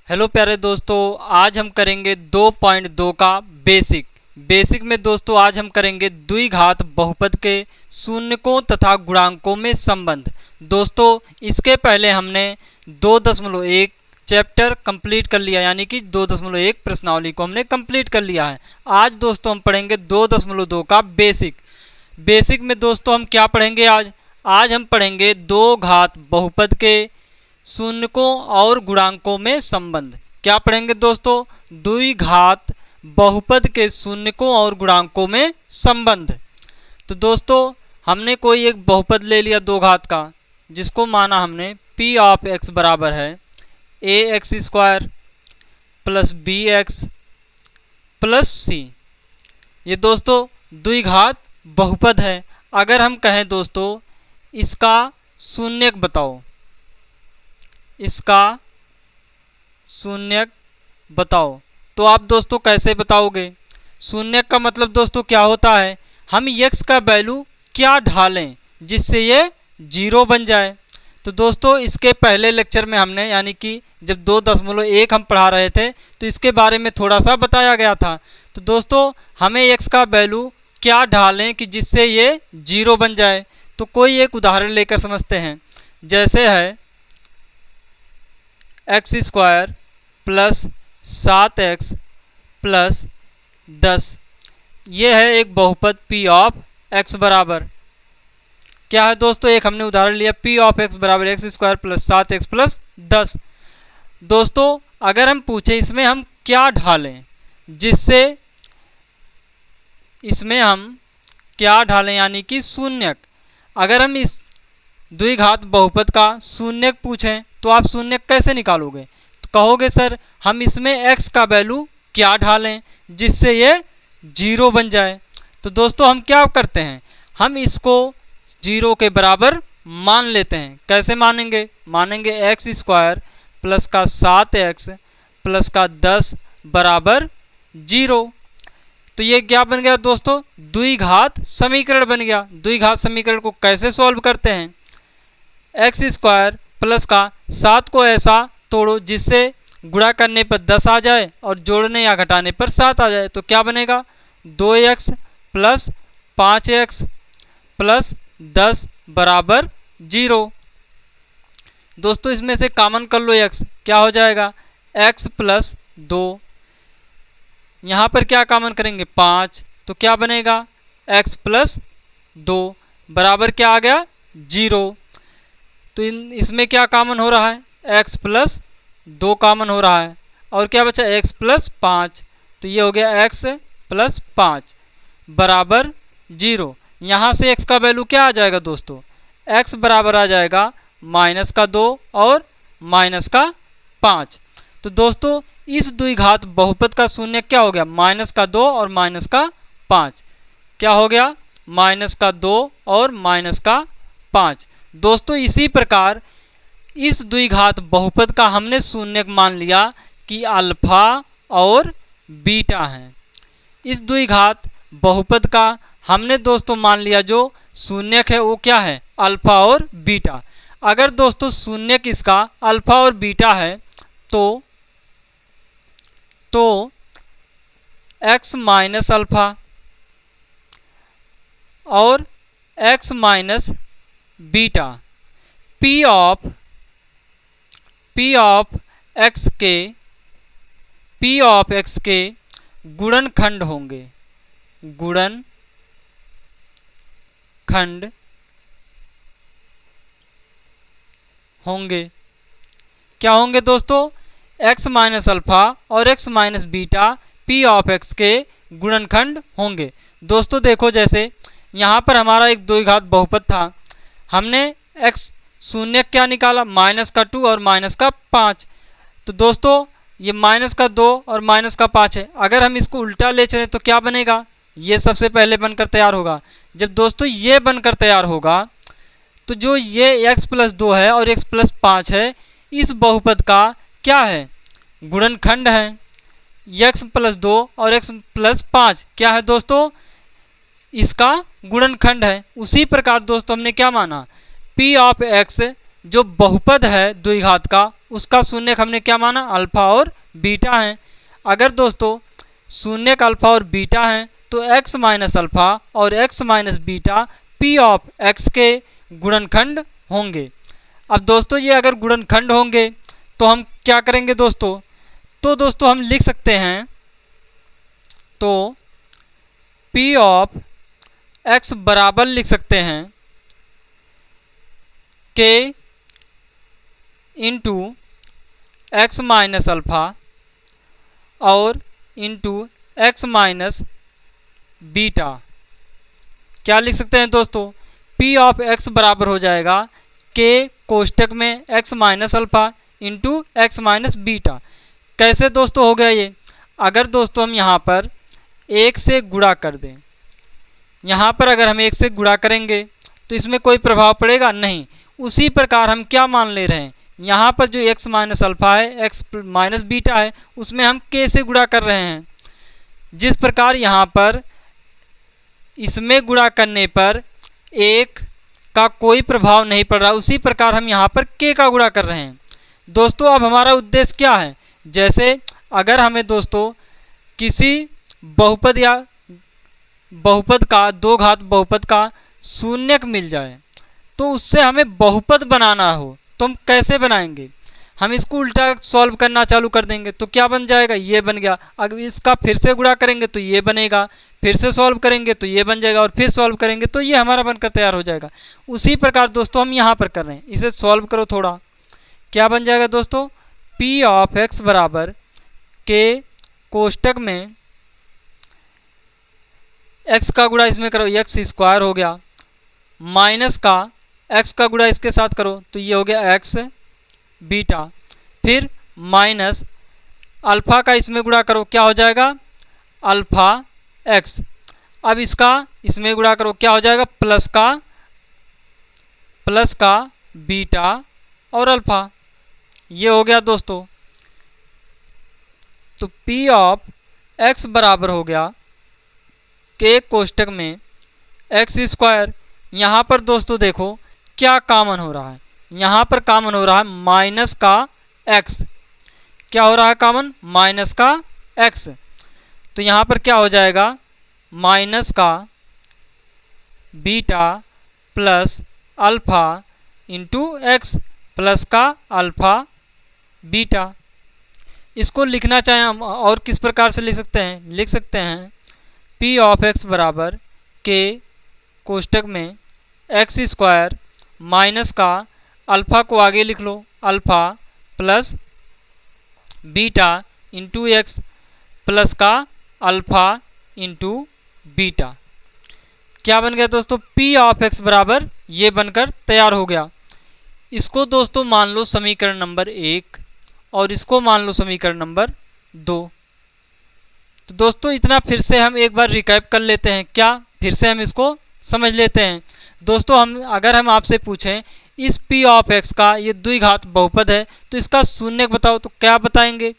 Hello प्यारे दोस्तों, आज हम करेंगे 2.2 का बेसिक में दोस्तों आज हम करेंगे द्विघात बहुपद के शून्यकों तथा गुणांकों में संबंध। दोस्तों इसके पहले हमने 2.1 चैप्टर कंप्लीट कर लिया, यानी कि 2.1 प्रश्नावली को हमने कंप्लीट कर लिया है। आज दोस्तों हम पढ़ेंगे 2.2 का बेसिक में दोस्तों हम क्या पढ़ेंगे आज हम पढ़ेंगे दो घात बहुपद के शून्यकों और गुणांकों में संबंध। क्या पढ़ेंगे दोस्तों? द्विघात बहुपद के शून्यकों और गुणांकों में संबंध। तो दोस्तों हमने कोई एक बहुपद ले लिया दो घात का, जिसको माना हमने p ऑफ x बराबर है ax² plus bx plus c। ये दोस्तों द्विघात बहुपद है। अगर हम कहें दोस्तों इसका शून्यक बताओ, इसका शून्यक बताओ, तो आप दोस्तों कैसे बताओगे? शून्यक का मतलब दोस्तों क्या होता है, हम x का वैल्यू क्या ढालें जिससे ये 0 बन जाए। तो दोस्तों इसके पहले लेक्चर में हमने, यानी कि जब 2.1 हम पढ़ा रहे थे, तो इसके बारे में थोड़ा सा बताया गया था। तो दोस्तों हमें x का वैल्यू क्या ढालें कि जिससे ये 0 बन जाए। तो कोई एक उदाहरण लेकर समझते हैं। जैसे है x² प्लस 7x प्लस 10। ये है एक बहुपद p ऑफ x बराबर क्या है दोस्तों, एक हमने उदाहरण लिया p ऑफ x बराबर x² प्लस 7x प्लस 10। दोस्तों अगर हम पूछें इसमें हम क्या ढालें, जिससे इसमें हम क्या ढालें यानी कि शून्यक। अगर हम इस द्विघात बहुपद का शून्यक पूछें तो आप शून्यक कैसे निकालोगे? तो कहोगे सर हम इसमें x का वैल्यू क्या ढालें जिससे ये 0 बन जाए। तो दोस्तों हम क्या करते हैं, हम इसको 0 के बराबर मान लेते हैं। कैसे मानेंगे? मानेंगे x² प्लस का 7x प्लस का 10 बराबर 0। तो ये क्या बन गया दोस्तों? द्विघात समीकरण बन गया। द्विघात समीकरण को कैसे सॉल्व करते हैं? x² प्लस का 7 को ऐसा तोड़ो जिससे गुणा करने पर 10 आ जाए और जोड़ने या घटाने पर 7 आ जाए। तो क्या बनेगा? 2x प्लस 5x प्लस 10 बराबर 0। दोस्तों इसमें से कॉमन कर लो x, क्या हो जाएगा? x plus 2। यहाँ पर क्या कॉमन करेंगे? 5। तो क्या बनेगा? x प्लस 2 बराबर क्या आ गया? 0। तो इसमें क्या कॉमन हो रहा है? x प्लस 2 कॉमन हो रहा है और क्या बचा? x plus 5। तो ये हो गया x प्लस 5 बराबर 0। यहाँ से x का वैल्यू क्या आ जाएगा दोस्तों? x बराबर आ जाएगा -2 और -5। तो दोस्तों इस द्विघात बहुपद का शून्य क्या हो गया? -2 और -5। क्या हो गया? -2 और -5। दोस्तों इसी प्रकार इस द्विघात बहुपद का हमने शून्यक मान लिया कि अल्फा और बीटा है। इस द्विघात बहुपद का हमने दोस्तों मान लिया जो शून्यक है वो क्या है? अल्फा और बीटा। अगर दोस्तों शून्यक इसका अल्फा और बीटा है तो x माइनस अल्फा और x minus beta p of x के गुणनखंड होंगे। क्या होंगे दोस्तों? x माइनस अल्फा और x minus beta p of x के गुणनखंड होंगे। दोस्तों देखो, जैसे यहाँ पर हमारा एक द्विघात बहुपद था, हमने x शून्य क्या निकाला? -2 और -5। तो दोस्तों ये -2 और -5 है। अगर हम इसको उल्टा ले चलें तो क्या बनेगा? ये सबसे पहले बनकर तैयार होगा। जब दोस्तों ये बनकर तैयार होगा तो जो ये x प्लस 2 है और x प्लस 5 है, इस बहुपद का क्या है? गुणनखंड है। x प्लस 2 और x प्लस 5 क्या है दोस्तों? इसका गुणनखंड है। उसी प्रकार दोस्तों हमने क्या माना? p ऑफ x जो बहुपद है द्विघात का उसका शून्यक हमने क्या माना, अल्फा और बीटा है। अगर दोस्तों शून्यक अल्फा और बीटा है तो x माइनस अल्फा और x minus beta p of x के गुणनखंड होंगे। अब दोस्तों ये अगर गुणनखंड होंगे तो हम क्या करेंगे दोस्तों, तो दोस्तों हम लिख सकते हैं, तो p ऑफ x बराबर लिख सकते हैं k into x minus alpha और इंटू एक्स माइनस बीटा। क्या लिख सकते हैं दोस्तों, p ऑफ x बराबर हो जाएगा k कोष्टक में x minus alpha into x minus beta. कैसे दोस्तों हो गया ये, अगर दोस्तों हम यहाँ पर एक से गुणा कर दें, यहाँ पर अगर हम एक से गुणा करेंगे तो इसमें कोई प्रभाव पड़ेगा नहीं। उसी प्रकार हम क्या मान ले रहे हैं, यहाँ पर जो x माइनस अल्फा है, x माइनस बीटा है, उसमें हम k से गुणा कर रहे हैं। जिस प्रकार यहाँ पर इसमें गुणा करने पर एक का कोई प्रभाव नहीं पड़ रहा, उसी प्रकार हम यहाँ पर k का गुणा कर रहे हैं। दोस्तों अब हमारा उद्देश्य क्या है, जैसे अगर हमें दोस्तों किसी बहुपद या बहुपद का दो घात बहुपद का शून्यक मिल जाए तो उससे हमें बहुपद बनाना हो तो हम कैसे बनाएंगे, हम इसको उल्टा सॉल्व करना चालू कर देंगे तो क्या बन जाएगा, ये बन गया। अगर इसका फिर से गुणा करेंगे तो ये बनेगा, फिर से सॉल्व करेंगे तो ये बन जाएगा और फिर सॉल्व करेंगे तो ये हमारा बनकर तैयार हो जाएगा। उसी प्रकार दोस्तों हम यहाँ पर कर रहे हैं, इसे सॉल्व करो थोड़ा, क्या बन जाएगा दोस्तों, p ऑफ x बराबर k कोष्टक में x का गुणा इसमें करो x स्क्वायर हो गया, माइनस का x का गुणा इसके साथ करो तो ये हो गया x बीटा, फिर माइनस अल्फ़ा का इसमें गुणा करो क्या हो जाएगा, अल्फ़ा x। अब इसका इसमें गुणा करो क्या हो जाएगा, प्लस का बीटा और अल्फ़ा। ये हो गया दोस्तों। तो p ऑफ x बराबर हो गया k कोष्टक में x स्क्वायर। यहाँ पर दोस्तों देखो क्या कॉमन हो रहा है, यहाँ पर कॉमन हो रहा है माइनस का x। क्या हो रहा है कॉमन, माइनस का x। तो यहाँ पर क्या हो जाएगा, माइनस का beta plus alpha into x plus का अल्फ़ा बीटा। इसको लिखना चाहें हम और किस प्रकार से लिख सकते हैं, लिख सकते हैं p ऑफ x बराबर k कोष्टक में एक्स स्क्वायर माइनस का अल्फ़ा को आगे लिख लो alpha plus beta into x plus का अल्फ़ा इंटू बीटा। क्या बन गया दोस्तों, p ऑफ x बराबर ये बनकर तैयार हो गया। इसको दोस्तों मान लो समीकरण नंबर 1 और इसको मान लो समीकरण नंबर 2। तो दोस्तों इतना फिर से हम एक बार रिकैप कर लेते हैं, क्या फिर से हम इसको समझ लेते हैं। दोस्तों अगर हम आपसे पूछें इस p ऑफ x का ये द्विघात बहुपद है तो इसका शून्यक बताओ तो क्या बताएंगे।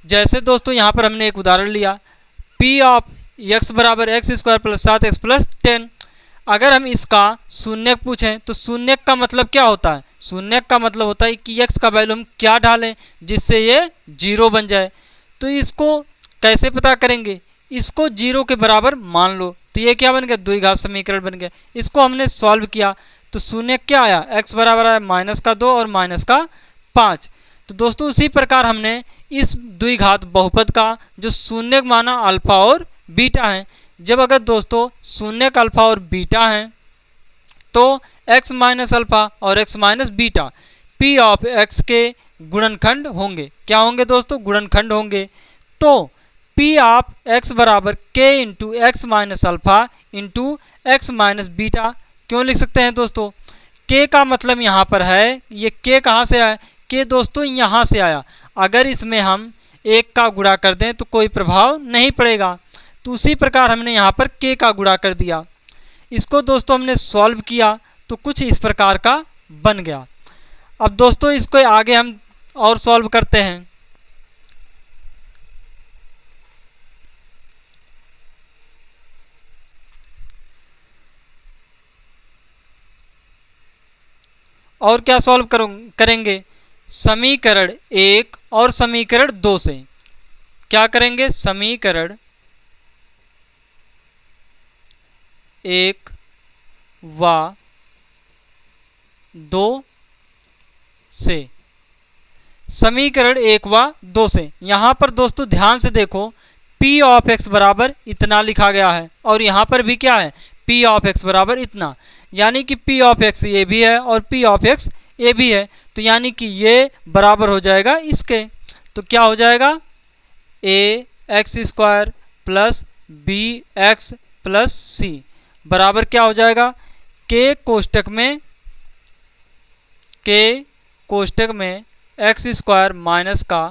जैसे दोस्तों यहाँ पर हमने एक उदाहरण लिया p ऑफ x बराबर x square plus 7x plus 10। अगर हम इसका शून्यक पूछें तो शून्यक का मतलब क्या होता है, शून्यक का मतलब होता है कि x का वैल्यू हम क्या डालें जिससे ये 0 बन जाए। तो इसको कैसे पता करेंगे, इसको 0 के बराबर मान लो तो ये क्या बन गया, द्विघात समीकरण बन गया। इसको हमने सॉल्व किया तो शून्य क्या आया, x बराबर आया माइनस का 2 और माइनस का 5। तो दोस्तों उसी प्रकार हमने इस द्विघात बहुपद का जो शून्यक माना अल्फा और बीटा है। जब अगर दोस्तों शून्यक अल्फा और बीटा है तो x माइनस अल्फा और x minus beta p of x के गुणनखंड होंगे। क्या होंगे दोस्तों, गुणनखंड होंगे। तो p ऑफ x बराबर k into x minus alpha into x minus beta क्यों लिख सकते हैं दोस्तों, k का मतलब यहाँ पर है, ये k कहाँ से आया, k दोस्तों यहाँ से आया। अगर इसमें हम 1 का गुणा कर दें तो कोई प्रभाव नहीं पड़ेगा, तो उसी प्रकार हमने यहाँ पर k का गुणा कर दिया। इसको दोस्तों हमने सॉल्व किया तो कुछ इस प्रकार का बन गया। अब दोस्तों इसको आगे हम और सॉल्व करते हैं। और क्या सॉल्व करेंगे समीकरण 1 और समीकरण 2 से। क्या करेंगे समीकरण 1 व 2 से। समीकरण 1 व 2 से यहाँ पर दोस्तों ध्यान से देखो p ऑफ x बराबर इतना लिखा गया है और यहाँ पर भी क्या है p ऑफ x बराबर इतना, यानी कि p ऑफ x ये भी है और p ऑफ x ये भी है, तो यानी कि ये बराबर हो जाएगा इसके। तो क्या हो जाएगा a x square plus b x plus c बराबर क्या हो जाएगा k कोष्टक में एक्स स्क्वायर माइनस का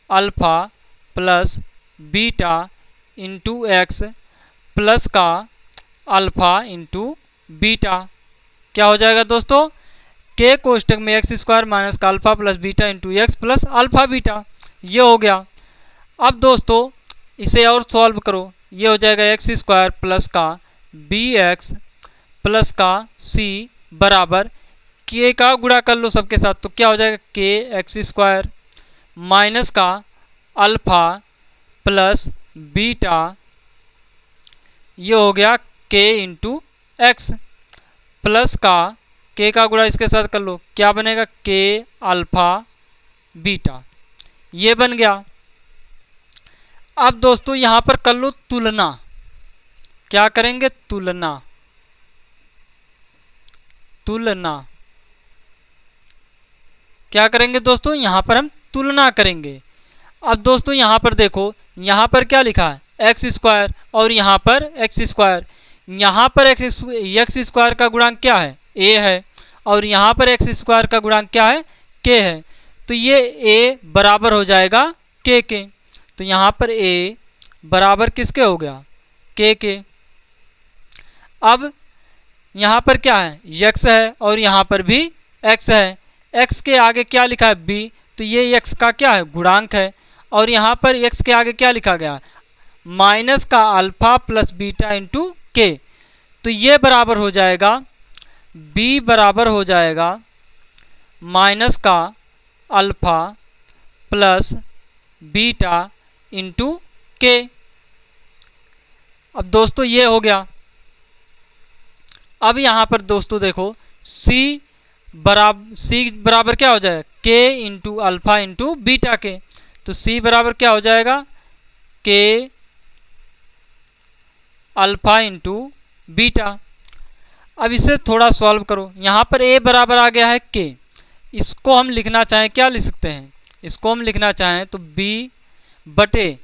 alpha plus beta into x plus का अल्फ़ा इंटू बीटा। क्या हो जाएगा दोस्तों k कोष्टक में एक्स स्क्वायर माइनस का alpha plus beta into x plus alpha beta, ये हो गया। अब दोस्तों इसे और सॉल्व करो, ये हो जाएगा एक्स स्क्वायर प्लस का बी एक्स प्लस का सी बराबर के का गुणा कर लो सबके साथ, तो क्या हो जाएगा के एक्स स्क्वायर माइनस का अल्फ़ा प्लस बीटा, ये हो गया के इंटू एक्स प्लस का के का गुणा इसके साथ कर लो, क्या बनेगा के अल्फ़ा बीटा, ये बन गया। अब दोस्तों यहाँ पर कर लो तुलना, क्या करेंगे तुलना क्या करेंगे दोस्तों यहाँ पर हम तुलना करेंगे। अब दोस्तों यहाँ पर देखो यहाँ पर क्या लिखा है एक्स स्क्वायर और यहाँ पर एक्स स्क्वायर, यहाँ पर एक्स स्क्वायर का गुणांक क्या है a है और यहाँ पर एक्स स्क्वायर का गुणांक क्या है k है, तो ये a बराबर हो जाएगा k के, तो यहाँ पर a बराबर किसके हो गया k के। अब यहाँ पर क्या है x है और यहाँ पर भी x है, x के आगे क्या लिखा है b, तो ये x का क्या है गुणांक है और यहाँ पर x के आगे क्या लिखा गया माइनस का अल्फ़ा प्लस बीटा इंटू के, तो ये बराबर हो जाएगा b बराबर हो जाएगा माइनस का अल्फ़ा प्लस बीटा इंटू के। अब दोस्तों ये हो गया। अब यहाँ पर दोस्तों देखो c बराबर क्या हो जाएगा k into alpha into beta के, तो c बराबर क्या हो जाएगा k अल्फ़ा इंटू बीटा। अब इसे थोड़ा सॉल्व करो, यहाँ पर a बराबर आ गया है k, इसको हम लिखना चाहें क्या लिख सकते हैं, इसको हम लिखना चाहें तो b बटे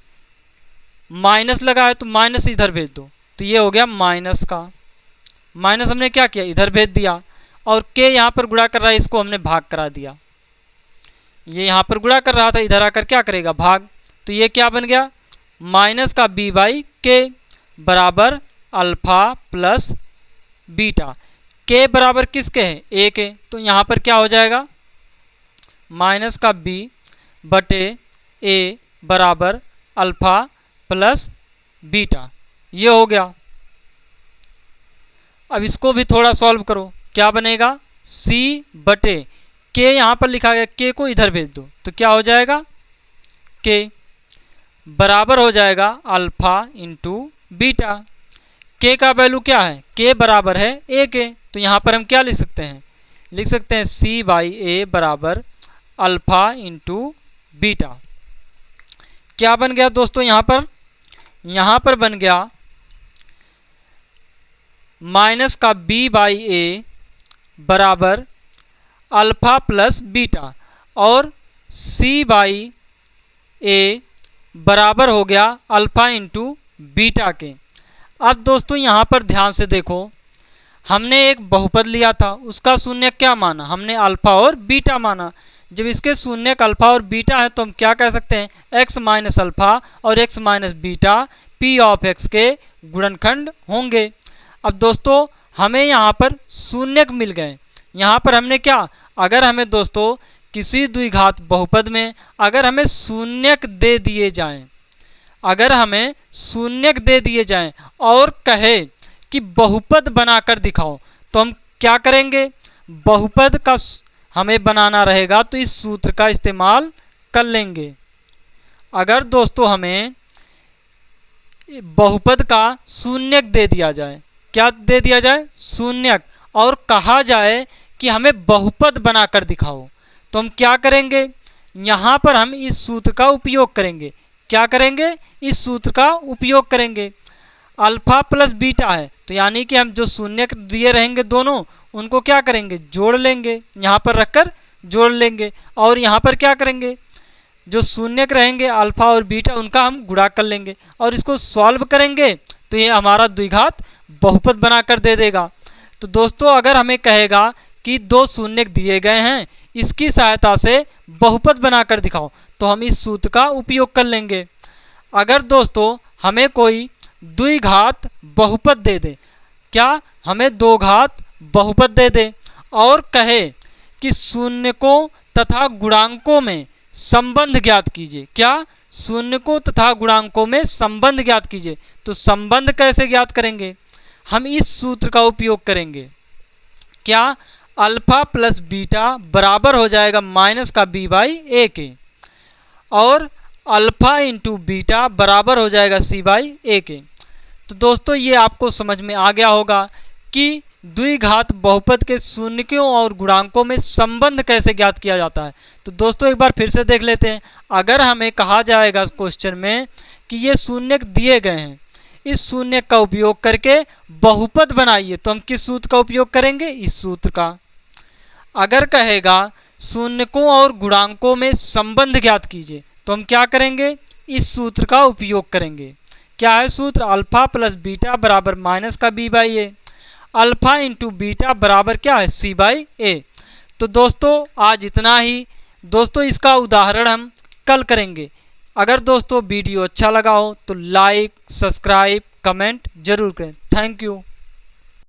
माइनस लगा है तो माइनस इधर भेज दो, तो ये हो गया माइनस का माइनस हमने क्या किया इधर भेज दिया और k यहाँ पर गुणा कर रहा है इसको हमने भाग करा दिया, ये यहाँ पर गुणा कर रहा था इधर आकर क्या करेगा भाग, तो ये क्या बन गया माइनस का b बाई के बराबर अल्फ़ा प्लस बीटा, k बराबर किसके है a के, तो यहाँ पर क्या हो जाएगा माइनस का b बटे a बराबर अल्फ़ा प्लस बीटा, ये हो गया। अब इसको भी थोड़ा सॉल्व करो, क्या बनेगा c बटे k यहाँ पर लिखा गया k को इधर भेज दो, तो क्या हो जाएगा k बराबर हो जाएगा अल्फ़ा इंटू बीटा, k का वैल्यू क्या है k बराबर है a के, तो यहाँ पर हम क्या लिख सकते हैं लिख सकते हैं c बाई ए बराबर अल्फ़ा इंटू बीटा। क्या बन गया दोस्तों यहाँ पर बन गया माइनस का b बाई ए बराबर अल्फ़ा प्लस बीटा और c बाई ए बराबर हो गया अल्फ़ा इंटू बीटा के। अब दोस्तों यहाँ पर ध्यान से देखो हमने एक बहुपद लिया था, उसका शून्य क्या माना हमने अल्फ़ा और बीटा माना, जब इसके शून्य अल्फ़ा और बीटा है तो हम क्या कह सकते हैं x माइनस अल्फ़ा और x minus beta p of x के गुणनखंड होंगे। अब दोस्तों हमें यहाँ पर शून्यक मिल गए, यहाँ पर हमने क्या अगर हमें दोस्तों किसी द्विघात बहुपद में अगर हमें शून्यक दे दिए जाएं, अगर हमें शून्यक दे दिए जाएं और कहे कि बहुपद बनाकर दिखाओ, तो हम क्या करेंगे बहुपद का हमें बनाना रहेगा तो इस सूत्र का इस्तेमाल कर लेंगे। अगर दोस्तों हमें बहुपद का शून्यक दे दिया जाए, क्या दे दिया जाए? शून्यक, और कहा जाए कि हमें बहुपद बनाकर दिखाओ, तो हम क्या करेंगे? यहाँ पर हम इस सूत्र का उपयोग करेंगे। क्या करेंगे? इस सूत्र का उपयोग करेंगे। अल्फा प्लस बीटा है, तो यानी कि हम जो शून्यक दिए रहेंगे दोनों, उनको क्या करेंगे? जोड़ लेंगे, यहाँ पर रखकर जोड़ लेंगे। और यहाँ पर क्या करेंगे? जो शून्यक रहेंगे अल्फा और बीटा, उनका हम गुणा कर लेंगे और इसको सॉल्व करेंगे तो ये हमारा द्विघात बहुपद बनाकर दे देगा। तो दोस्तों अगर हमें कहेगा कि दो शून्यक दिए गए हैं, इसकी सहायता से बहुपद बनाकर दिखाओ, तो हम इस सूत्र का उपयोग कर लेंगे। अगर दोस्तों हमें कोई द्विघात बहुपद दे दे, क्या हमें दो घात बहुपद दे दे और कहे कि शून्यकों तथा गुणांकों में संबंध ज्ञात कीजिए, क्या? शून्यकों तथा गुणांकों में संबंध ज्ञात कीजिए, तो संबंध कैसे ज्ञात करेंगे? हम इस सूत्र का उपयोग करेंगे। क्या? अल्फा प्लस बीटा बराबर हो जाएगा माइनस का बी बाई ए के, और अल्फा इंटू बीटा बराबर हो जाएगा सी बाई ए के। तो दोस्तों ये आपको समझ में आ गया होगा कि द्विघात बहुपद के शून्यकों और गुणांकों में संबंध कैसे ज्ञात किया जाता है। तो दोस्तों एक बार फिर से देख लेते हैं। अगर हमें कहा जाएगा क्वेश्चन में कि ये शून्यक दिए गए हैं, इस शून्यक का उपयोग करके बहुपद बनाइए, तो हम किस सूत्र का उपयोग करेंगे? इस सूत्र का। अगर कहेगा शून्यकों और गुणांकों में संबंध ज्ञात कीजिए, तो हम क्या करेंगे? इस सूत्र का उपयोग करेंगे। क्या है सूत्र? अल्फा प्लस बीटा बराबर माइनस का b by a, alpha into beta बराबर क्या है? C by a. तो दोस्तों आज इतना ही। दोस्तों इसका उदाहरण हम कल करेंगे। अगर दोस्तों वीडियो अच्छा लगा हो तो लाइक, सब्सक्राइब, कमेंट जरूर करें। Thank you.